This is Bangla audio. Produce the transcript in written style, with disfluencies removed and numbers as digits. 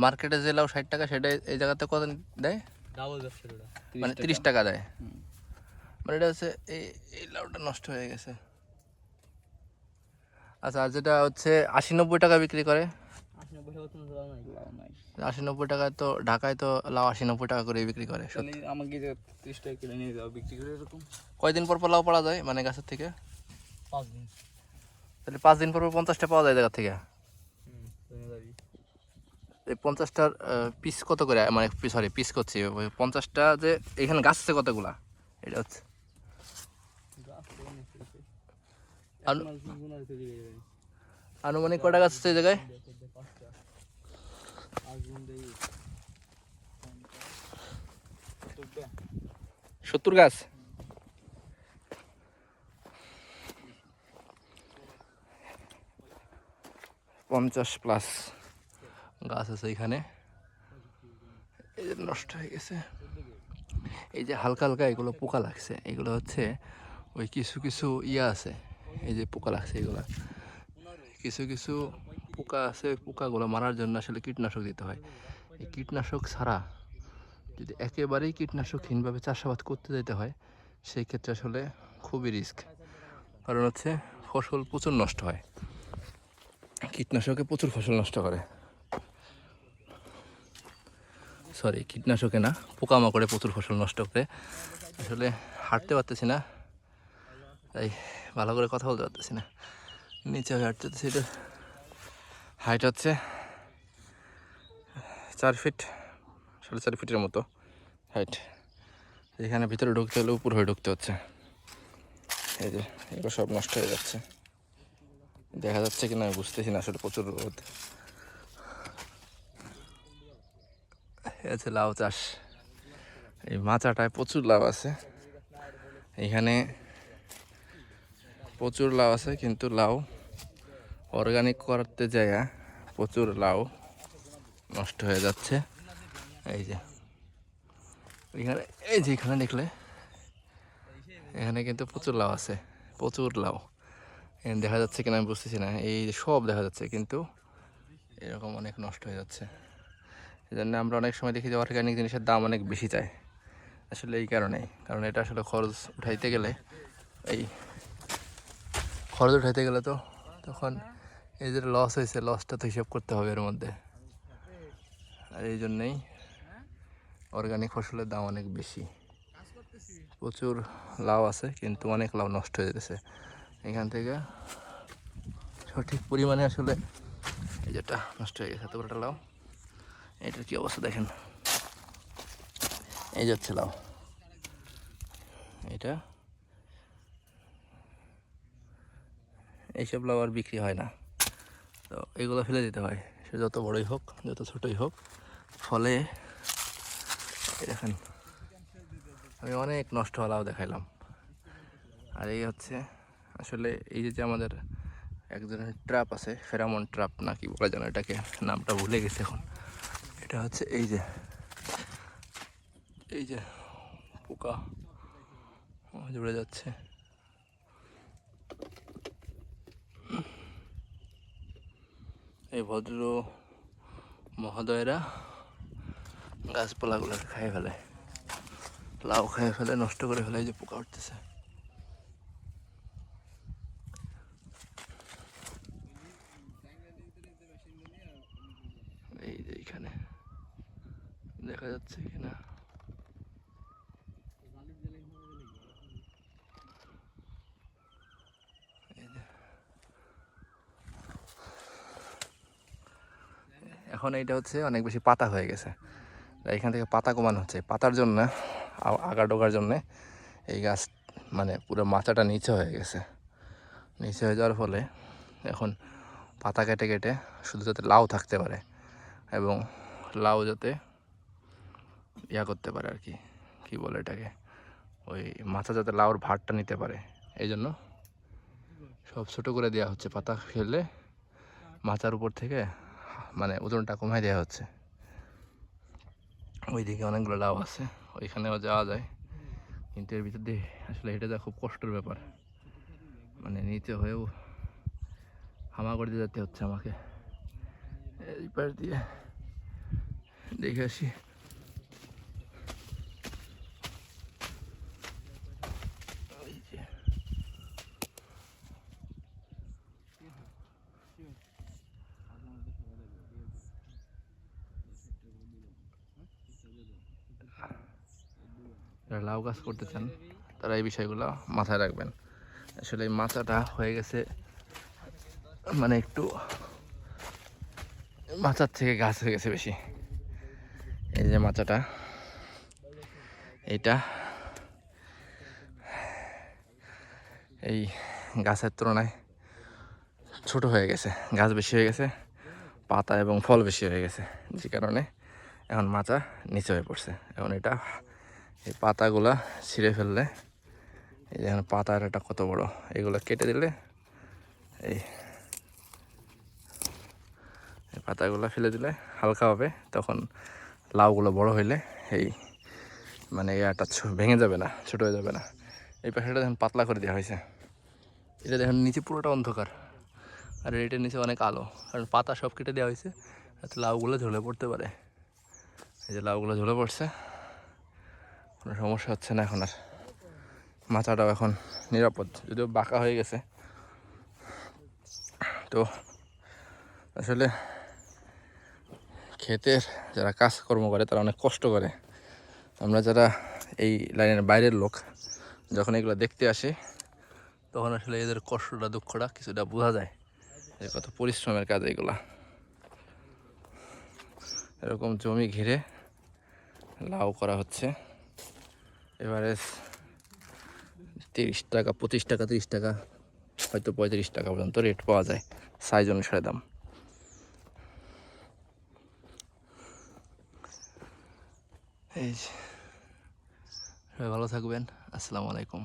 মার্কেটে যে লাউ 60 টাকা সেটা এই জায়গাতে কত দেয়? ডাবল ব্যবসা ওটা, মানে 30 টাকা দেয়। মানে এটা হচ্ছে এই এই লাউটা নষ্ট হয়ে গেছে। আচ্ছা, আর যেটা হচ্ছে 80-90 টাকা বিক্রি করে, 80-90 টাকা তো লাউ নাই। 80-90 টাকায় তো ঢাকায় তো লাউ 80-90 টাকা করে বিক্রি করে। তাহলে আমাকে যে 30 টাকা কিনে নিয়ে যাও বিক্রি করে এরকম। কয়দিন পর পর লাউ পাওয়া যায় মানে গাছের থেকে? 5 দিন। তাহলে 5 দিন পর 50টা পাওয়া যায় জায়গা থেকে। জমিদারি। এই 50টার পিস কত করে, মানে সরি পিস করছি, ওই 50টা যে এখানে গাছ আছে কতগুলা এটা হচ্ছে আনুমানিক কটা গাছ আছে এই জায়গায়? 70 গাছ। পঞ্চাশ প্লাস গাছ আছে এখানে। এই যে নষ্ট হয়ে গেছে, এই যে হালকা হালকা এগুলো পোকা লাগছে, এগুলো হচ্ছে ওই কিছু কিছু ইয়া আছে, এই যে পোকা লাগছে এগুলো কিছু কিছু পোকা আছে। ওই পোকাগুলো মারার জন্য আসলে কীটনাশক দিতে হয়। এই কীটনাশক ছাড়া যদি একেবারেই কীটনাশকহীনভাবে চাষাবাদ করতে যেতে হয় সেই ক্ষেত্রে আসলে খুবই রিস্ক। কারণ হচ্ছে ফসল প্রচুর নষ্ট হয়, কীটনাশকে প্রচুর ফসল নষ্ট করে। সরি, কীটনাশকে না, পোকামাকড়ে প্রচুর ফসল নষ্ট করে। আসলে হাঁটতে পারতেছি না, তাই ভালো করে কথা বলতে পারতেছি না। নিচে হাঁটতেছি, এটা হাইট হচ্ছে 4 ফিট, 4.5 ফিটের মতো হাইট। এখানে ভিতরে ঢুকতে হলে উপর হয়ে ঢুকতে হচ্ছে। এই যে এগুলো সব নষ্ট হয়ে যাচ্ছে, দেখা যাচ্ছে কিনা আমি বুঝতেছি না আসলে, প্রচুর রোদ। আছে লাউ চাষ, এই মাচাটায় প্রচুর লাউ আছে, এখানে প্রচুর লাউ আছে, কিন্তু লাউ অর্গানিক করতে যায় প্রচুর লাউ নষ্ট হয়ে যাচ্ছে। এই যে এখানে, এই যে এখানে দেখলে এখানে কিন্তু প্রচুর লাউ আছে, প্রচুর লাউ। এখানে দেখা যাচ্ছে কিনা আমি বুঝতেছি না, এই সব দেখা যাচ্ছে কিন্তু এরকম অনেক নষ্ট হয়ে যাচ্ছে। এই জন্য আমরা অনেক সময় দেখি যে অর্গানিক জিনিসের দাম অনেক বেশি চায়, আসলে এই কারণেই। কারণ এটা আসলে খরচ উঠাইতে গেলে, এই খরচ উঠাইতে গেলে তো তখন এই যে লস হয়েছে, লসটা তো হিসাব করতে হবে এর মধ্যে। আর এই জন্যেই অর্গানিক ফসলের দাম অনেক বেশি। প্রচুর লাউ আছে কিন্তু অনেক লাউ নষ্ট হয়ে যেতেছে। এখান থেকে সঠিক পরিমাণে আসলে এই যেটা নষ্ট হয়ে গেছে, এত বড়টা লাউ, এটার কি অবস্থা দেখেন। এই যাচ্ছে লাউ, এটা এইসব লাউ আর বিক্রি হয় না, তো এগুলো ফেলে দিতে হয়, সে যত বড়ই হোক যত ছোটই হোক। ফলে দেখেন আমি অনেক নষ্ট হওয়া লাউ দেখাইলাম। আর এই হচ্ছে আসলে এই যে আমাদের এক ধরনের ট্র্যাপ আছে, ফেরামন ট্র্যাপ না কি বলা জানো এটাকে, নামটা ভুলে গেছে এখন। এটা হচ্ছে এই যে পোকা জুড়ে যাচ্ছে। এই ভদ্র মহোদয়রা গাছপালাগুলো খাই ফেলে, লাউ খাই ফেলে, নষ্ট করে ফেলে। এই যে পোকা উঠতেছে, এই যে এইখানে দেখা যাচ্ছে কিনা। এখন এইটা হচ্ছে অনেক বেশি পাতা হয়ে গেছে, এখান থেকে পাতা কমানো হচ্ছে। পাতার জন্য, আগা ডোগার জন্যে এই গাছ মানে পুরো মাচাটা নিচে হয়ে গেছে। নিচে হয়ে যাওয়ার ফলে এখন পাতা কেটে কেটে শুধু যাতে লাউ থাকতে পারে এবং লাউ যাতে ইয়া করতে পারে আর কি, কী বলে এটাকে, ওই মাথা যাতে লাউর ভারটা নিতে পারে, এই জন্য সব ছোটো করে দেওয়া হচ্ছে। পাতা ফেললে মাথার উপর থেকে মানে ওজনটা কমাই দেওয়া হচ্ছে। ওইদিকে অনেকগুলো লাউ আছে, ওইখানেও যাওয়া যায়, কিন্তু এর ভিতর দিয়ে আসলে হেঁটে যাওয়া খুব কষ্টের ব্যাপার। মানে নিচে হয়েও হামাগুড়ি দিয়ে যেতে হচ্ছে আমাকে এই পাশ দিয়ে। দেখে আসি। ওই যে যারা লাউ গাছ করতে চান তারা এই বিষয়গুলো মাথায় রাখবেন। আসলে এই মাচাটা হয়ে গেছে মানে একটু মাচার থেকে গাছ হয়ে গেছে বেশি। এই যে মাচাটা, এইটা এই গাছের তুলনায় ছোট হয়ে গেছে, গাছ বেশি হয়ে গেছে, পাতা এবং ফল বেশি হয়ে গেছে, যে কারণে এখন মাচা নিচে হয়ে পড়ছে। এখন এটা এই পাতাগুলা ছিঁড়ে ফেললে, এই যে পাতার এটা কত বড়, এগুলো কেটে দিলে এই পাতাগুলো ফেলে দিলে হালকা হবে, তখন লাউগুলো বড় হইলে এই মানে ইয়াটা ভেঙে যাবে না, ছোট হয়ে যাবে না। এই পাশেটা দেখুন পাতলা করে দেওয়া হয়েছে, এটা দেখুন নিচে পুরোটা অন্ধকার, আর এটার নিচে অনেক আলো, কারণ পাতা সব কেটে দেওয়া হয়েছে, যাতে লাউগুলো ঝুলে পড়তে পারে। এই যে লাউগুলো ঝুলে পড়ছে, কোনো সমস্যা হচ্ছে না এখন আর। মাচাটাও এখন নিরাপদ, যদিও বাঁকা হয়ে গেছে। তো আসলে ক্ষেতের যারা কাজকর্ম করে তারা অনেক কষ্ট করে। আমরা যারা এই লাইনের বাইরের লোক যখন এগুলো দেখতে আসি, তখন আসলে এদের কষ্টটা দুঃখটা কিছুটা বোঝা যায়, যে কত পরিশ্রমের কাজ এগুলা। এরকম জমি ঘিরে লাউ করা হচ্ছে। এবারে 30 টাকা, 25 টাকা, 30 টাকা, হয়তো 35 টাকা পর্যন্ত রেট পাওয়া যায়, সাইজ অনুসারে দাম। এই যে, সবাই ভালো থাকবেন। আসসালামু আলাইকুম।